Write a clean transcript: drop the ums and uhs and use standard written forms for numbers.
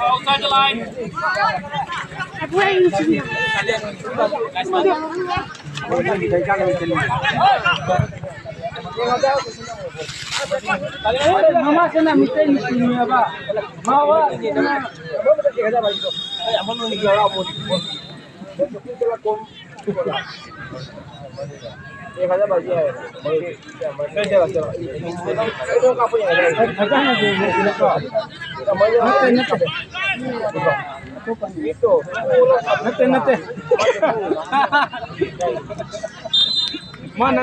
Outside the line. Mama sana mitai ni apa? Mawa sana. Nate. Mana?